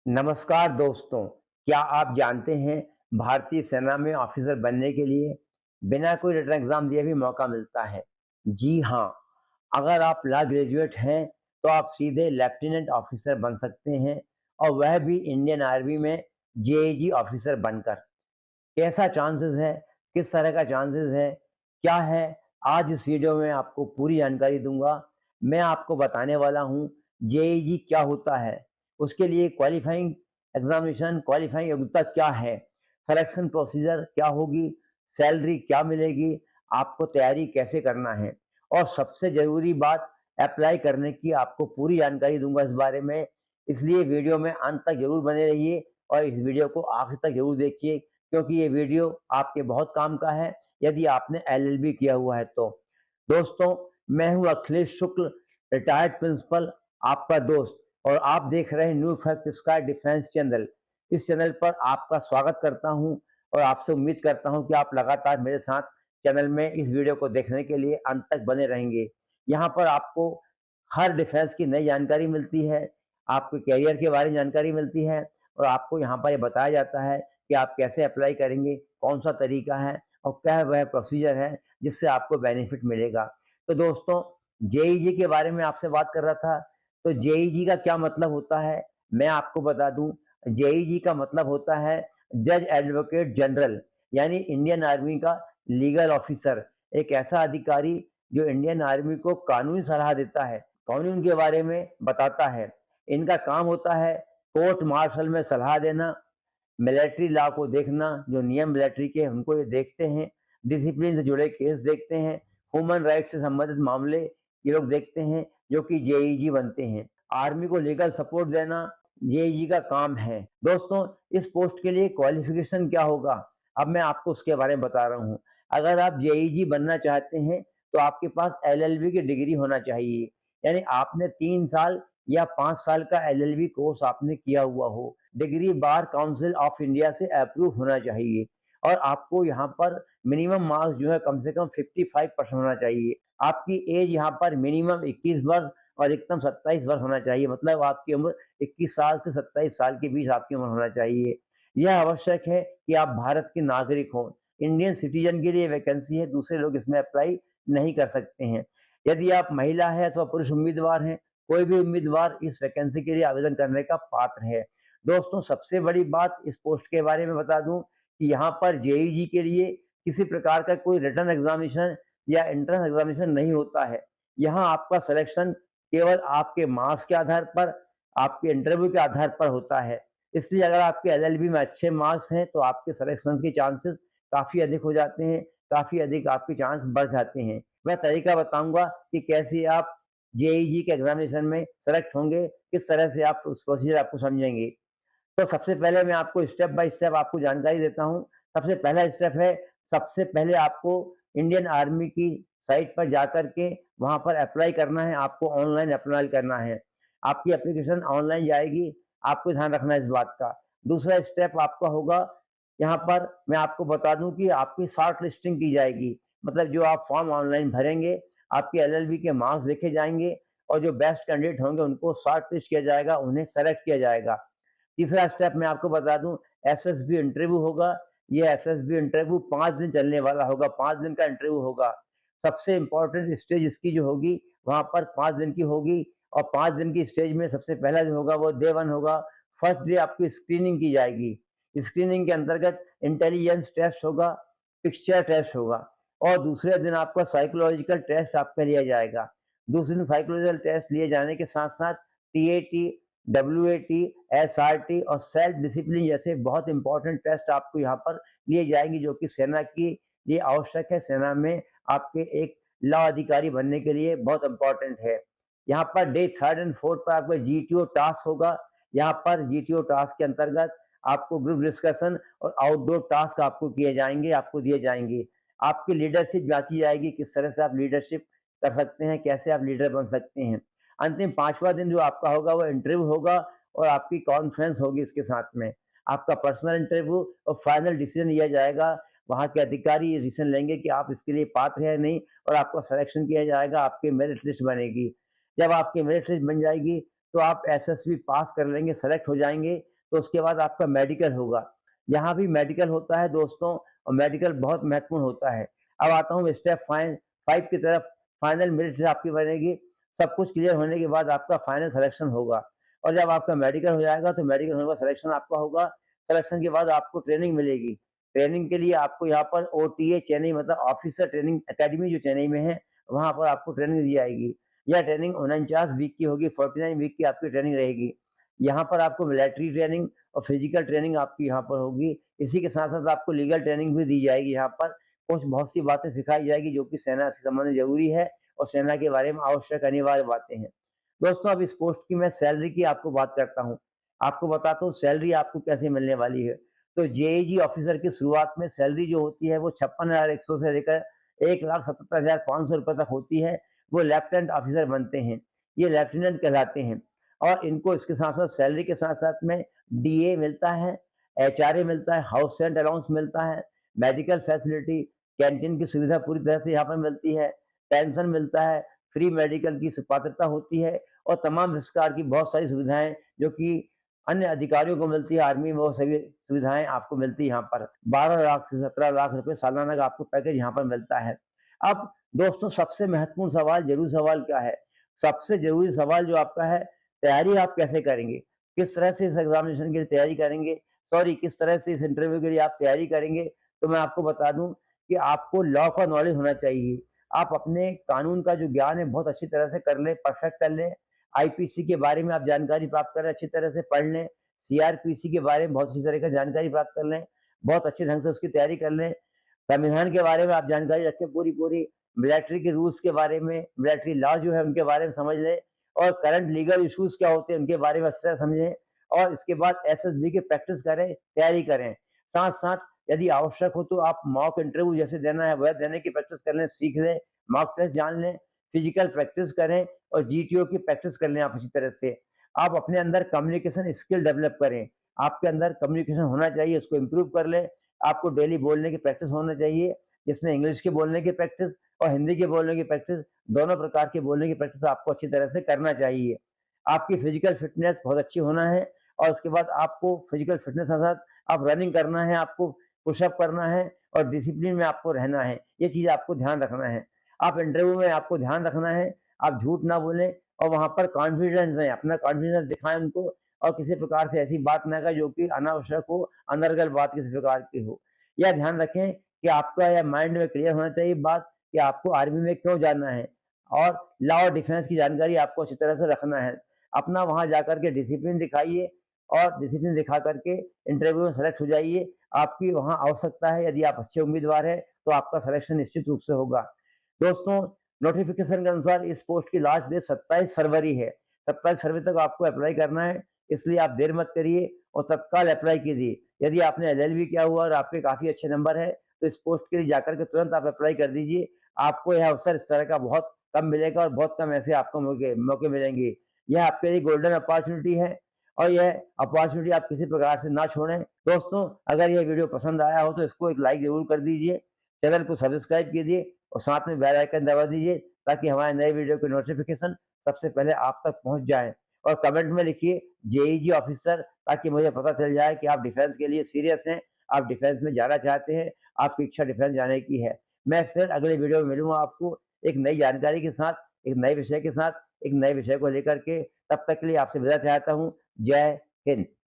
नमस्कार दोस्तों, क्या आप जानते हैं भारतीय सेना में ऑफिसर बनने के लिए बिना कोई रिटन एग्जाम दिए भी मौका मिलता है? जी हाँ, अगर आप लॉ ग्रेजुएट हैं तो आप सीधे लेफ्टिनेंट ऑफिसर बन सकते हैं और वह भी इंडियन आर्मी में जेईजी ऑफिसर बनकर। कैसा चांसेस है, किस तरह का चांसेस है, क्या है, आज इस वीडियो में आपको पूरी जानकारी दूंगा। मैं आपको बताने वाला हूँ जेईजी क्या होता है, उसके लिए क्वालिफाइंग एग्जामिनेशन, क्वालिफाइंग योग्यता क्या है, सिलेक्शन प्रोसीजर क्या होगी, सैलरी क्या मिलेगी, आपको तैयारी कैसे करना है और सबसे ज़रूरी बात, अप्लाई करने की आपको पूरी जानकारी दूंगा इस बारे में। इसलिए वीडियो में अंत तक ज़रूर बने रहिए और इस वीडियो को आखिर तक ज़रूर देखिए, क्योंकि ये वीडियो आपके बहुत काम का है यदि आपने एलएलबी किया हुआ है तो। दोस्तों, मैं हूँ अखिलेश शुक्ल, रिटायर्ड प्रिंसिपल, आपका दोस्त, और आप देख रहे हैं new fact sky defence channel. इस चैनल पर आपका स्वागत करता हूँ और आपसे उम्मीद करता हूँ कि आप लगातार मेरे साथ चैनल में इस वीडियो को देखने के लिए अंत तक बने रहेंगे। यहाँ पर आपको हर डिफेंस की नई जानकारी मिलती है, आपके करियर के बारे में जानकारी मिलती है और आपको यहाँ पर ये बताया जाता है कि आप कैसे अप्लाई करेंगे, कौन-सा तरीका है और क्या वह प्रोसीजर है जिससे आपको बेनिफिट मिलेगा। तो दोस्तों, जेईजी के बारे में आपसे बात कर रहा था, तो जेईजी का क्या मतलब होता है, मैं आपको बता दूँ। जेईजी का मतलब होता है जज एडवोकेट जनरल, यानी इंडियन आर्मी का लीगल ऑफिसर, एक ऐसा अधिकारी जो इंडियन आर्मी को कानूनी सलाह देता है, कानून के बारे में बताता है। इनका काम होता है कोर्ट मार्शल में सलाह देना, मिलिट्री लॉ को देखना, जो नियम मिलिट्री के हैं उनको ये देखते हैं, डिसिप्लिन से जुड़े केस देखते हैं, ह्यूमन राइट्स से संबंधित मामले ये लोग देखते हैं, जो कि जेईजी बनते हैं। आर्मी को लीगल सपोर्ट देना जेईजी का काम है। दोस्तों, इस पोस्ट के लिए क्वालिफिकेशन क्या होगा, अब मैं आपको उसके बारे में बता रहा हूँ। अगर आप जेईजी बनना चाहते हैं तो आपके पास एलएलबी की डिग्री होना चाहिए, यानी आपने 3 साल या 5 साल का एलएलबी कोर्स आपने किया हुआ हो। Degree bar council of India से अप्रूव होना चाहिए और आपको यहाँ पर मिनिमम मार्क्स जो है कम से कम 55% होना चाहिए। आपकी एज यहाँ पर मिनिमम 21 वर्ष और अधिकतम 27 वर्ष होना चाहिए, मतलब आपकी उम्र 21 साल से 27 साल के बीच आपकी उम्र होना चाहिए। यह आवश्यक है कि आप भारत के नागरिक हों। इंडियन सिटीजन के लिए वैकेंसी है, दूसरे लोग इसमें अप्लाई नहीं कर सकते हैं। यदि आप महिला हैं अथवा पुरुष उम्मीदवार हैं, कोई भी उम्मीदवार इस वैकेंसी के लिए आवेदन करने का पात्र है। दोस्तों, सबसे बड़ी बात इस पोस्ट के बारे में बता दूं कि यहाँ पर जेईजी के लिए किसी प्रकार का कोई रिटन एग्जामिनेशन या एंट्रेंस एग्जामिनेशन नहीं होता है। यहाँ आपका सिलेक्शन केवल आपके मार्क्स के आधार पर, आपके इंटरव्यू के आधार पर होता है। इसलिए अगर आपके एलएलबी में अच्छे मार्क्स हैं तो आपके सिलेक्शन के चांसेस काफ़ी अधिक हो जाते हैं, काफ़ी अधिक आपके चांस बढ़ जाते हैं। मैं तरीका बताऊंगा कि कैसे आप जेईजी के एग्जामिनेशन में सेलेक्ट होंगे, किस तरह से आप उस प्रोसीजर आपको समझेंगे। तो सबसे पहले मैं आपको स्टेप बाय स्टेप आपको जानकारी देता हूँ। सबसे पहला स्टेप है, सबसे पहले आपको इंडियन आर्मी की साइट पर जाकर के वहाँ पर अप्लाई करना है, आपको ऑनलाइन अप्लाई करना है। आपकी एप्लीकेशन ऑनलाइन जाएगी, आपको ध्यान रखना है इस बात का। दूसरा स्टेप आपका होगा, यहाँ पर मैं आपको बता दूँ कि आपकी शॉर्ट लिस्टिंग की जाएगी। मतलब जो आप फॉर्म ऑनलाइन भरेंगे, आपके एलएलबी के मार्क्स देखे जाएँगे और जो बेस्ट कैंडिडेट होंगे उनको शॉर्ट लिस्ट किया जाएगा, उन्हें सेलेक्ट किया जाएगा। तीसरा स्टेप मैं आपको बता दूं, एसएसबी इंटरव्यू होगा। ये एसएसबी इंटरव्यू 5 दिन चलने वाला होगा, 5 दिन का इंटरव्यू होगा। सबसे इंपॉर्टेंट स्टेज इसकी जो होगी वहां पर 5 दिन की होगी और 5 दिन की स्टेज में सबसे पहला जो होगा वो डे 1 होगा। फर्स्ट डे आपकी स्क्रीनिंग की जाएगी। स्क्रीनिंग के अंतर्गत इंटेलिजेंस टेस्ट होगा, पिक्चर टेस्ट होगा और दूसरे दिन आपका साइकोलॉजिकल टेस्ट आपका लिया जाएगा। दूसरे दिन साइकोलॉजिकल टेस्ट लिए जाने के साथ साथ टीएटी, डब्ल्यूएटी, एसआरटी और सेल्फ डिसिप्लिन जैसे बहुत इंपॉर्टेंट टेस्ट आपको यहाँ पर लिए जाएंगे, जो कि सेना के लिए आवश्यक है। सेना में आपके एक लॉ अधिकारी बनने के लिए बहुत इंपॉर्टेंट है। यहाँ पर डे 3 और 4 पर आपका जीटीओ टास्क होगा। यहाँ पर जीटीओ टास्क के अंतर्गत आपको ग्रुप डिस्कशन और आउटडोर टास्क आपको किए जाएंगे, आपको दिए जाएंगे। आपकी लीडरशिप जांची जाएगी, किस तरह से आप लीडरशिप कर सकते हैं, कैसे आप लीडर बन सकते हैं। अंतिम 5वां दिन जो आपका होगा वो इंटरव्यू होगा और आपकी कॉन्फ्रेंस होगी इसके साथ में। आपका पर्सनल इंटरव्यू और फाइनल डिसीजन लिया जाएगा। वहाँ के अधिकारी ये डिसीजन लेंगे कि आप इसके लिए पात्र हैं या नहीं और आपका सिलेक्शन किया जाएगा, आपकी मेरिट लिस्ट बनेगी। जब आपकी मेरिट लिस्ट बन जाएगी तो आप एसएसबी पास कर लेंगे, सेलेक्ट हो जाएँगे, तो उसके बाद आपका मेडिकल होगा। यहाँ भी मेडिकल होता है दोस्तों, और मेडिकल बहुत महत्वपूर्ण होता है। अब आता हूँ स्टेप 5 की तरफ। फाइनल मेरिट लिस्ट आपकी बनेगी। सब कुछ क्लियर होने के बाद आपका फाइनल सिलेक्शन होगा, और जब आपका मेडिकल हो जाएगा तो मेडिकल होने के बाद सिलेक्शन आपका होगा। सिलेक्शन के बाद आपको ट्रेनिंग मिलेगी। ट्रेनिंग के लिए आपको यहाँ पर ओटीए चेन्नई, मतलब ऑफिसर ट्रेनिंग एकेडमी जो चेन्नई में है, वहाँ पर आपको ट्रेनिंग दी जाएगी। यह ट्रेनिंग 49 वीक की होगी, 49 वीक की आपकी ट्रेनिंग रहेगी। यहाँ पर आपको मिलिट्री ट्रेनिंग और फिजिकल ट्रेनिंग आपकी यहाँ पर होगी। इसी के साथ-साथ आपको लीगल ट्रेनिंग भी दी जाएगी यहाँ पर। कुछ बहुत सी बातें सिखाई जाएगी जो कि सेना से संबंधित ज़रूरी है, और सेना के बारे में आवश्यक अनिवार्य बातें हैं। दोस्तों, अब इस पोस्ट की मैं सैलरी की आपको बात करता हूँ। आपको बताता हूँ सैलरी आपको कैसे मिलने वाली है। तो जेईजी ऑफिसर की शुरुआत में सैलरी जो होती है वो 56,100 से लेकर 1,77,500 रुपए तक होती है। वो लेफ्टिनेंट ऑफिसर बनते हैं। ये लेफ्टिनेंट कहलाते हैं, और इनको इसके साथ-साथ सैलरी के साथ-साथ में डीए मिलता है, एचआरए मिलता है, हाउस रेंट अलाउंस मिलता है, मेडिकल फैसिलिटी, कैंटीन की सुविधा पूरी तरह से यहाँ पर मिलती है, पेंशन मिलता है, फ्री मेडिकल की पात्रता होती है, और तमाम इस प्रकार की बहुत सारी सुविधाएँ जो कि अन्य अधिकारियों को मिलती है आर्मी में, वो सभी सुविधाएँ आपको मिलती है यहाँ पर। 12 लाख से 17 लाख रुपए सालाना का आपको पैकेज यहाँ पर मिलता है। अब दोस्तों, सबसे महत्वपूर्ण सवाल, ज़रूरी सवाल क्या है? सबसे ज़रूरी सवाल जो आपका है, तैयारी आप कैसे करेंगे? किस तरह से इस एग्ज़ामिनेशन के लिए तैयारी करेंगे? सॉरी, किस तरह से इस इंटरव्यू के लिए आप तैयारी करेंगे? तो मैं आपको बता दूँ कि आपको लॉ का नॉलेज होना चाहिए। आप अपने कानून का जो ज्ञान है बहुत अच्छी तरह से कर लें, परफेक्ट कर लें। आईपीसी के बारे में आप जानकारी प्राप्त करें, अच्छी तरह से पढ़ लें। सीआरपीसी के बारे में बहुत अच्छी तरह का जानकारी प्राप्त कर लें, बहुत अच्छे ढंग से उसकी तैयारी कर लें। संविधान के बारे में आप जानकारी रखें पूरी-पूरी, मिलिट्री के रूल्स के बारे में, मिलिट्री लॉ जो है उनके बारे में समझ लें, और करंट लीगल इश्यूज़ क्या होते हैं उनके बारे में अच्छी तरह समझें, और इसके बाद एसएसबी की प्रैक्टिस करें, तैयारी करें। साथ-साथ यदि आवश्यक हो तो आप मॉक इंटरव्यू जैसे देना है वह देने की प्रैक्टिस कर लें, सीख लें, मॉक टेस्ट जान लें, फिजिकल प्रैक्टिस करें, और जीटीओ की प्रैक्टिस कर लें आप अच्छी तरह से। आप अपने अंदर कम्युनिकेशन स्किल डेवलप करें। आपके अंदर कम्युनिकेशन होना चाहिए, उसको इम्प्रूव कर लें। आपको डेली बोलने की प्रैक्टिस होना चाहिए, जिसमें इंग्लिश के बोलने की प्रैक्टिस और हिंदी के बोलने की प्रैक्टिस, दोनों प्रकार के बोलने की प्रैक्टिस आपको अच्छी तरह से करना चाहिए। आपकी फिजिकल फिटनेस बहुत अच्छी होना है, और उसके बाद आपको फिजिकल फिटनेस के साथ आप रनिंग करना है, आपको पुशअप करना है, और डिसिप्लिन में आपको रहना है। ये चीज़ आपको ध्यान रखना है। आप इंटरव्यू में आपको ध्यान रखना है, आप झूठ ना बोलें, और वहाँ पर कॉन्फिडेंस दें, अपना कॉन्फिडेंस दिखाएँ उनको, और किसी प्रकार से ऐसी बात ना कहें जो कि अनावश्यक हो, अनर्गल बात किसी प्रकार की हो। यह ध्यान रखें कि आपका यह माइंड में क्लियर होना चाहिए बात कि आपको आर्मी में क्यों जाना है, और लॉ और डिफेंस की जानकारी आपको अच्छी तरह से रखना है। अपना वहाँ जाकर के डिसिप्लिन दिखाइए, और डिसिप्लिन दिखा करके इंटरव्यू में सेलेक्ट हो जाइए। आपकी वहाँ आवश्यकता है, यदि आप अच्छे उम्मीदवार हैं, तो आपका सिलेक्शन निश्चित रूप से होगा। दोस्तों, नोटिफ़िकेशन के अनुसार इस पोस्ट की लास्ट डेट 27 फरवरी है। 27 फरवरी तक आपको अप्लाई करना है, इसलिए आप देर मत करिए और तत्काल अप्लाई कीजिए। यदि आपने एलएलबी किया हुआ और आपके काफ़ी अच्छे नंबर हैं, तो इस पोस्ट के लिए जाकर के तुरंत आप अप्लाई कर दीजिए। आपको यह अवसर इस तरह का बहुत कम मिलेगा, और बहुत कम ऐसे आपको मौके मौके मिलेंगे। यह आपके लिए गोल्डन अपॉर्च्युनिटी है, और यह अपॉर्च्युनिटी आप किसी प्रकार से ना छोड़ें। दोस्तों, अगर यह वीडियो पसंद आया हो तो इसको एक लाइक ज़रूर कर दीजिए, चैनल को सब्सक्राइब कीजिए, और साथ में बेल आइकन दबा दीजिए, ताकि हमारे नए वीडियो की नोटिफ़िकेशन सबसे पहले आप तक पहुँच जाएँ। और कमेंट में लिखिए जेईजी ऑफिसर, ताकि मुझे पता चल जाए कि आप डिफेंस के लिए सीरियस हैं, आप डिफेंस में जाना चाहते हैं, आपकी इच्छा डिफेंस जाने की है। मैं फिर अगले वीडियो में मिलूँगा आपको एक नई जानकारी के साथ, एक नए विषय के साथ, एक नए विषय को लेकर के। तब तक के लिए आपसे विदा चाहता हूँ। जय हिंद।